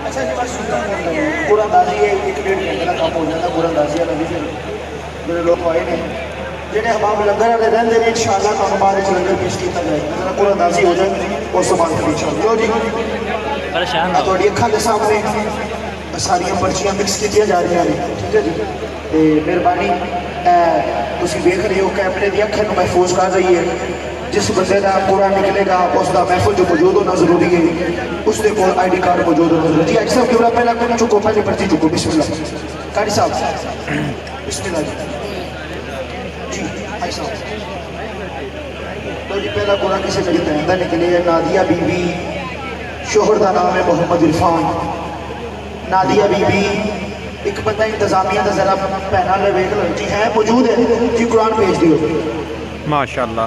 اچھا جی بس قرآن اندازی ہے 1.5 گھنٹے کا کام ہو جاتا ہے قرآن اندازی والا بھی پھر میرے لوگ آئے نے جنہیں ہم لنگر والے رہتے ہیں انشاءاللہ کام بعد لنگر پیش کیا جائے گا قرآن اندازی ہو جائے اس سے بات کریں انشاءاللہ لو جی پریشان ہو تھوڑی اکھاں کے سامنے ساری پرچیاں مکس کی جا رہی ہیں ٹھیک ہے جی تو مہربانی تسی دیکھ رہے ہو کہ اپنے دی اکھیں محفوظ کر رہی ہے جس بندے کا پورا نکلے گا اس کا محفل جو موجود ہونا ضروری ہے اس کے کول آئی ڈی کارڈ موجود ہونا ضروری ہے جی ایک صاحب کیمرہ پہلا کون چکو پہلی پرچی چکو بسم اللہ قاری صاحب بسم اللہ جی جی آئی صاحب تو جی پہلا قرآن کسی میری بہن نکلی ہے نادیہ بی بی شوہر کا نام ہے محمد عرفان نادیہ بی بی ایک بندہ انتظامیہ کا ذرا پہنا لے ویکھ لو جی ہے موجود ہے جی قرآن بھیج دیو ماشاءاللہ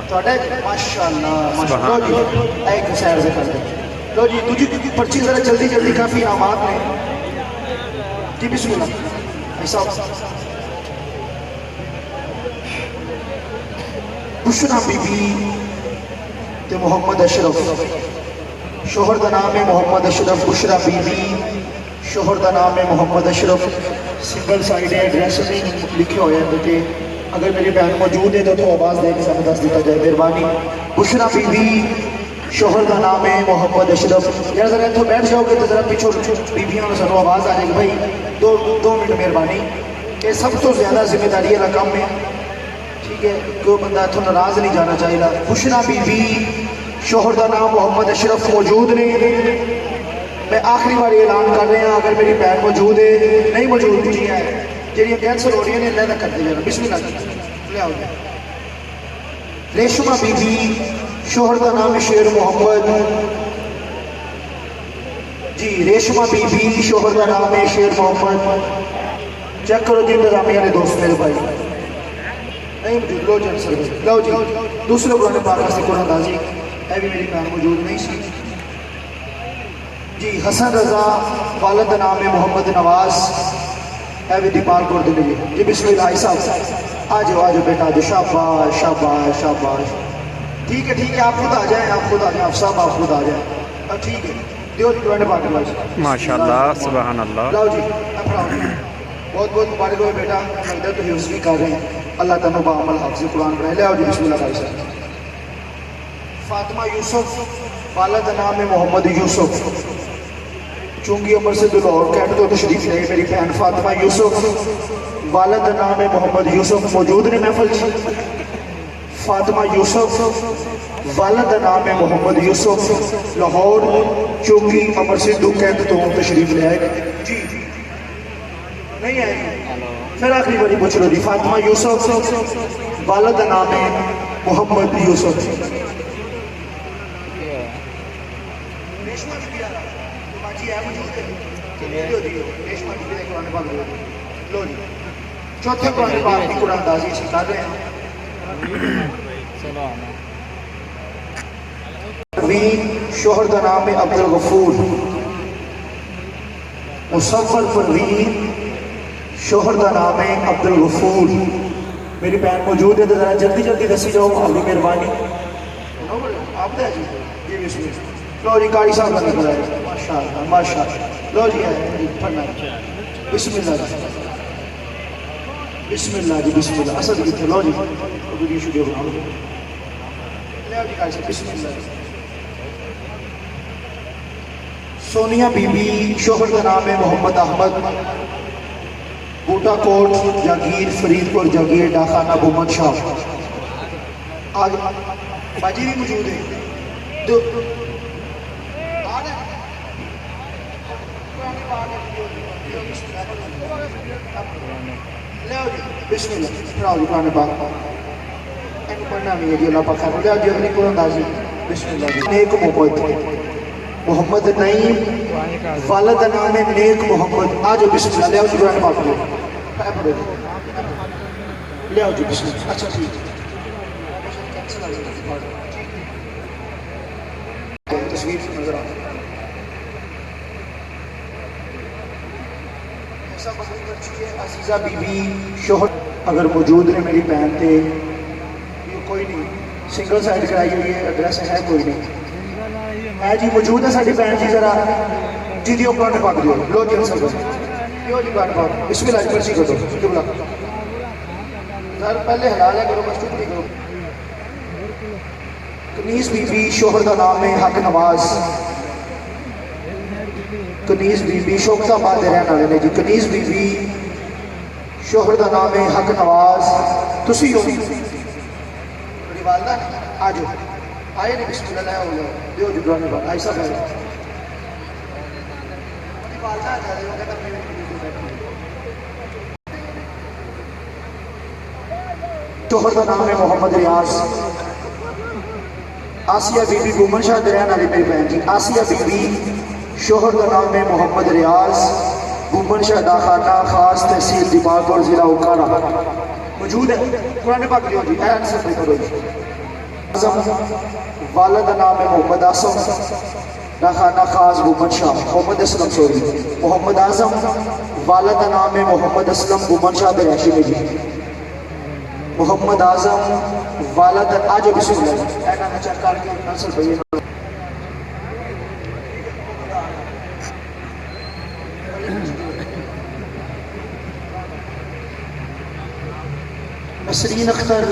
ماشاءاللہ ماشاءاللہ لو جی ایک سیر سے کر دیں لو جی تجھے پرچی ذرا جلدی جلدی کافی انعامات ہیں جی بسم اللہ ایسا بشرا بی بی تے محمد اشرف شوہر کا نام ہے محمد اشرف بشرا بی بی شوہر کا نام ہے محمد اشرف سنگل سائڈ ہے ایڈریس نہیں لکھے ہوئے ہیں کہ اگر میری بہن موجود ہے تو آواز دے کے سامنے دس دیتا جائے مہربانی بشرا بی بی شوہر کا نام ہے محمد اشرف یار ذرا اتوں بیٹھ جاؤ گے تو ذرا پیچھو بیبیاں سانو آواز آ جائے گی بھائی دو منٹ مہربانی یہ سب تو زیادہ ذمہ داری والا کام ہے ٹھیک ہے کوئی بندہ اتوں ناراض نہیں جانا چاہیے بشرا بی بی شوہر کا نام محمد اشرف موجود نے میں آخری بار اعلان کر رہا ہوں اگر میری بہن موجود ہے نہیں موجود جی ہے جہاں کینسل ہو رہی ہیں اللہ کر دے جانا بسم اللہ لے آؤ ریشمہ بی بی شوہر کا نام ہے شیر محمد جی ریشمہ بی بی شوہر کا نام ہے شیر محمد چیک کرو جی انتظامیہ نے دوست میرے بھائی نہیں موجود لو جی سر لو جی دوسرے قرآن پاک سے قرآن اندازی ہے بھی میری بہن موجود نہیں سی جی حسن رضا والد نام ہے محمد نواز ہے بھی دیپال کور دے لئے جی بسم اللہ صاحب آجو بیٹا آجو شاباش شاباش شاباش ٹھیک ہے آپ خود آ جائیں آپ صاحب آپ خود آ جائیں ٹھیک ہے دیو جی قرآن پاک اللہ ماشاءاللہ سبحان اللہ لاؤ جی بہت بہت مبارک ہوئے بیٹا لگتا ہے تو حفظ بھی کر رہے ہیں اللہ تعالیٰ بعمل حافظ قرآن بنائے لے آؤ جی بسم اللہ صاحب فاطمہ یوسف والد نام ہے محمد یوسف چونگی عمر سے دلور کہتے تو تشریف لے میری بہن فاطمہ یوسف والد نام ہے محمد یوسف موجود نے محفل فاطمہ یوسف والد نام ہے محمد یوسف لاہور چونگی عمر سے دو کہتے تو تشریف لے آئے جی نہیں آئے پھر آخری باری پوچھ لو جی فاطمہ یوسف والد نام ہے محمد یوسف چوتھے قرآن پاک کی قرآن اندازی سے کر رہے ہیں پروین شوہر کا نام ہے عبدالغفور مصور پروین شوہر کا نام ہے عبدالغفور میری بہن موجود ہے تو ذرا جلدی جلدی دسی جاؤ آپ کی مہربانی آپ دے جی یہ بھی لو جی قاری صاحب کا نکل ہے ماشاءاللہ ماشاءاللہ لو جی ہے پڑھنا بسم اللہ بسم اللہ جی بسم اللہ اسد کی تھے لو جی ویڈیو شوڈیو بنا لو لو جی قاری صاحب بسم اللہ سونیا بی بی شوہر کا نام ہے محمد احمد بوٹا کوٹ جاگیر فرید پور جاگیر ڈاکھانہ محمد شاہ آج باجی بھی موجود ہے دو بسم اللہ پڑھاؤ جی قرآن پاک اینو پڑھنا بھی ہے جی اللہ پاک خیر لے جی اگلی قرآن اندازی بسم اللہ جی نیک محمد نعیم والد نام ہے نیک محمد آجو بسم اللہ لے آؤ جی قرآن پاک لے آؤ جی بسم اللہ اچھا ٹھیک تصویر نظر آ عزیزہ بی بی شوہر اگر موجود ہے میری بہن تھے کوئی نہیں سنگل سائڈ کرائی ہوئی ہے ایڈریس ہے کوئی نہیں ہے جی موجود ہے ساری بہن جی ذرا جی دیو قرآن پاک دیو لو جی انسل دیو جی قرآن پاک بسم اللہ جی پرچی کرو قبلہ ذر پہلے حلال ہے کرو بس چپ نہیں کرو کنیز بی بی شوہر دا نام ہے حق نواز کنیز بی بی شوکتا آباد رہنے والے نے جی کنیز بی بی شوہر دا نام ہے حق نواز تسی ہو بڑی والدہ آجو آئے نہیں بسم اللہ ہو گیا دیو جی قرآن پاک ایسا پہلے بڑی والدہ آ جائے گا شوہر دا نام ہے محمد ریاض آسیہ بی بی گومن شاہ درین علی میری بہن جی آسیہ بی بی شوہر دا نام ہے محمد ریاض گومن شاہ داخانہ خاص تحصیل دماغ اور ضلع اوکارا موجود ہے قرآن پاک لیو جی اے انسر نہیں کرو جی والد دا نام ہے محمد آسم داخانہ خاص گومن شاہ محمد اسلم سوری محمد اعظم والد دا نام ہے محمد اسلم گومن شاہ دریاشی میں جی محمد اعظم والد آجو بسم اللہ اینا نچا کار کے نصر بھئی نسرین اختر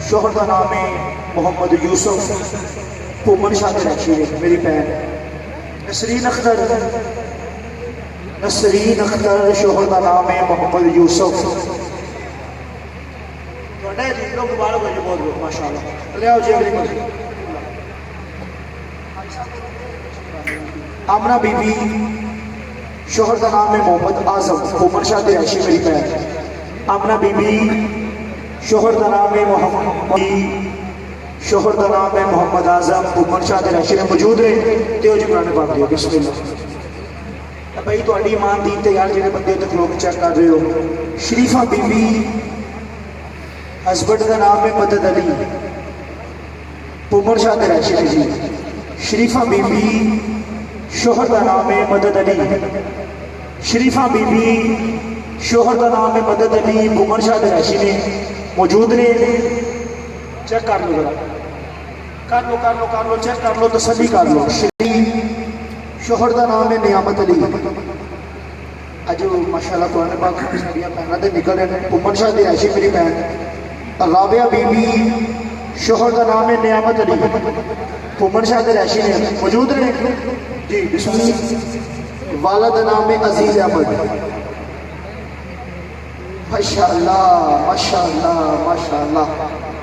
شوہر دا نام ہے محمد یوسف پومن شاہ دریاشی ہے میری بہن نسرین اختر شوہر دا نام ہے محمد یوسف لوگ مبارک ہو جی بہت بہت ماشاءاللہ لے آؤ جی اگلی مرضی آمنہ بی بی شوہر دا نام ہے محمد اعظم پومن شاہ دریاشی میری بہن آمنہ بی بی شوہر دا نام ہے محمد اعظم پومن شاہ دریاشی میں موجود رہے دیو جی قرآن پاک دیو بسم اللہ بھائی تو اڈی ایمان دین تے یار جنہیں بندے تک لوگ چیک کر رہے ہو شریفہ بی بی ہسبینڈ کا نام ہے مدد علی پومن شاہ دریاشی میں جی شریفہ بی بی شوہر کا نام ہے مدد علی شریفہ بی بی شوہر کا نام ہے مدد علی پومن شاہ دریاشی میں موجود نے چیک کر لو چیک کر لو تسلی کر لو شریف شوہر کا نام ہے نعمت علی اجو ماشاءاللہ قرآن پاک ساڑیاں پہنا دے نکل رہے ہیں پومن شاہ دریاشی میری بہن رابعہ بی بی شوہر کا نام ہے نعمت علی پومن شاہ دریاشی میں موجود رہے جی بسم اللہ والد نام ہے عزیز احمد ماشاءاللہ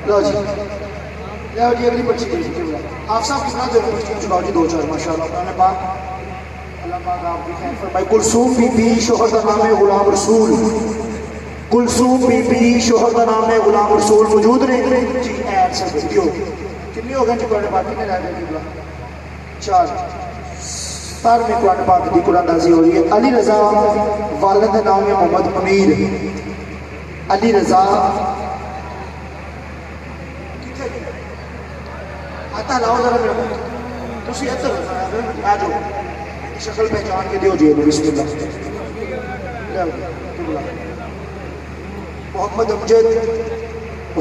لو جی اگلی پرچی دے جی آپ صاحب کتنا دے پرچیاں چکاؤ جی دو چار ماشاءاللہ قرآن پاک اللہ پاک آپ کی خیر فرمائے کلثوم بی بی شوہر کا نام ہے غلام رسول کلثوم بی بی شوہر کا نام ہے غلام رسول موجود رہے جی ایڈ سب دیو کتنی ہو گئے جی قرآن پاک کتنے رہ گئے جی چار پر میں قرآن پاک دی قرآن دازی ہو رہی ہے علی رضا والد نام ہے محمد منیر علی رضا آتا لاؤ ذرا میرا تسی ادھر آ جاؤ شکل پہچان کے دیو جی بسم اللہ محمد امجد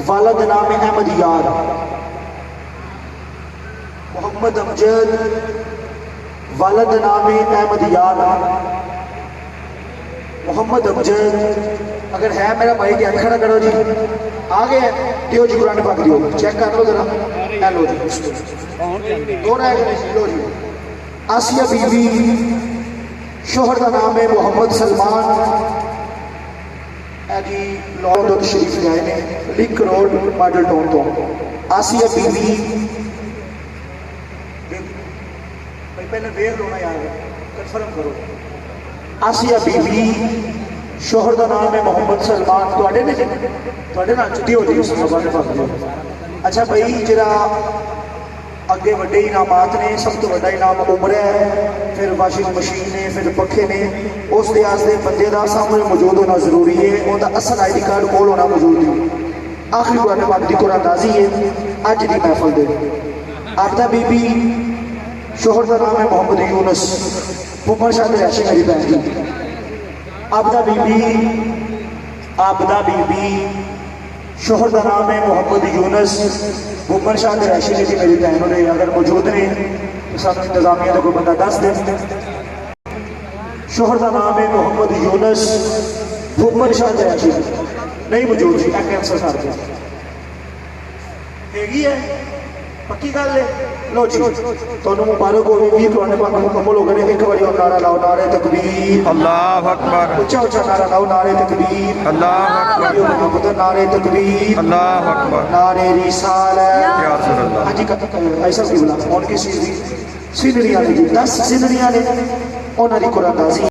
والد نام ہے احمد یار محمد امجد والد نام ہے احمد یار محمد امجد اگر ہے میرا بھائی دھیان کھڑا کرو جی آگے دیو جی قرآن پاک دیو چیک کر لو ذرا اے لو جی دو رہ گئے لو جی آسیہ بی بی شوہر کا نام ہے محمد سلمان جی لاہور شریف گئے نے لنک روڈ ماڈل ٹاؤن تو آسیہ بی بی پہلے ویئر لونا یار کنفرم کرو آسیہ بی بی شوہر کا نام ہے محمد سلمان تواڈے نے تواڈے نال چھٹی ہو جی اس خبر نے پاک اچھا بھائی جڑا اگے وڈے انعامات نے سب تو بڑا انعام عمر ہے پھر واشنگ مشین ہے پھر پکھے نے اس دے واسطے بندے دا سامنے موجود ہونا ضروری ہے ان دا اصل آئی ڈی کارڈ کول ہونا موجود ہے آخری قرآن پاک دی قرآن دازی ہے اج دی محفل دے عابدہ بی بی شوہر کا نام ہے محمد یونس پومن شاہ دریاشی میری بہن جی عابدہ بی بی شوہر کا نام ہے محمد یونس پومن شاہ دریاشی جی میری بہنوں نے اگر موجود نے تو سانو انتظامیہ کا کوئی بندہ دس دے شوہر کا نام ہے محمد یونس بھوپر شاہ جیشی نہیں موجود جی کینسر کر دیا ہی ہے پکی گل ہے لو جی تمہیں مبارک ہو بھی قرآن پاک مکمل ہو گئے ایک بار نعرہ لاؤ نعرہ تکبیر اللہ اکبر اچھا اچھا نعرہ لاؤ نعرہ تکبیر اللہ اکبر محمد نعرہ تکبیر اللہ اکبر نعرہ رسالت یا رسول اللہ ہاں جی ایسا کی بلا ان کی سینریاں نے جی 10 سینریاں نے انہوں نے قرآن نازل